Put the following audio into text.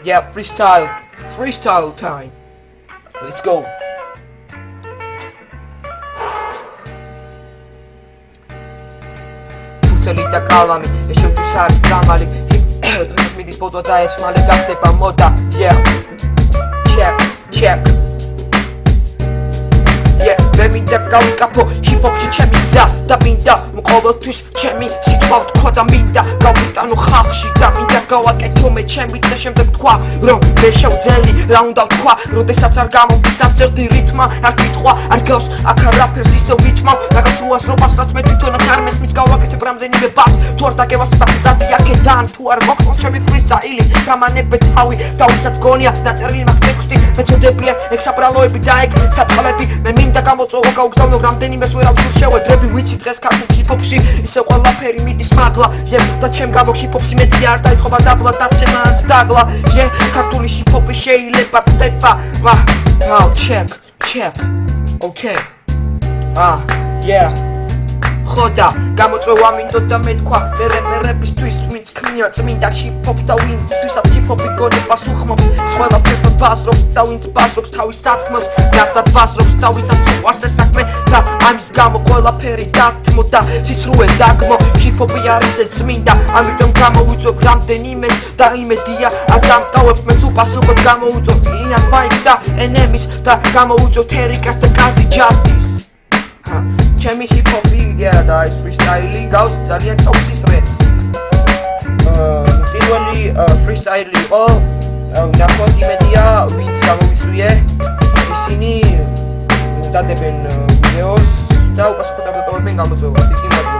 Yeah, freestyle time. Let's go. Celita kalami, jeszcze pisali zamali. Mi dispoto da es male gaste pa moda. Yeah. Check. Yeah, beminda kapo hip hop ჩემი გზა და მინდა ყოველთვის ჩემი სიტყვა ვთქვა და მინდა გავიტანო ხალხში და მინდა გავაკეთო მე ჩემი და შემდეგ თქვა რომ მე შევძელი რა უნდა ვთქვა როდესაც არ გამომდის ამ წერტი რითმა არ სიტყვა არ გავს აქ არაფერს ისევ ვითმავ რაღაც უასრობას რაც მე თვითონაც არ მესმის გავაკეთებ რამდენიმე ბას თუ არ დაგევას საფუძადი აქედან თუ არ მოხდეს ჩემი ფრისტაილი გამანებე თავი და ვისაც გონია დაწერილი მაქვს ტექსტი მეწოდებიან ეგ საბრალოები და ეგ საწყლები მე მინდა გამოწვევა გავგზავნო რამდენიმეს ვერავის შევედრები ვიცი დღეს ქართულ ჰიპ-ჰოპში ისე ყველაფერი მიდის მაგლა და ჩემ გამო ჰიპ-ჰოპში მეტი არ დაიწყობა დაბლა და შემანაც დაგლა ქართული ჰიპ-ჰოპი შეიძლება ხდება check okay yeah ხოდა გამოწვევა მინდოდა მე თქვა მე რეპერებისთვის ვინც ქმნია წმინდა ჰიპ-ჰოპ და ვინცთვისაც ჰიპ-ჰოპი გონებას უხმობს ყველაფერს ბაზრობს და ვინც ბაზრობს თავის სათქმელს ნახტად ბაზრობს და ვინცაც უყვარს ეს საქმე და ამის გამო ყველაფერი დათმო და სიცრუე დაგმო ჰიპ-ჰოპი არის ეს წმინდა ამიტომ გამოვიწვევ რამდენიმე და იმედია არ დამტოვებ მეც უპასუხოდ გამოვიწვევ ინას ბაიკს და ენემის და გამოვიწვევ თერიკას და გაზი ჯაზის ჩემი ჰიპ-ჰოპი და ეს ფრისტაილი გავს ძალიან ტოქსის რეპს პირველი ფრისტაილი იყო ნახოთ იმედია ვინც გამოვიწვიე ისინი დადებენ ვიდეოს და უპასუხოდ დატოვებენ გამოწვევას.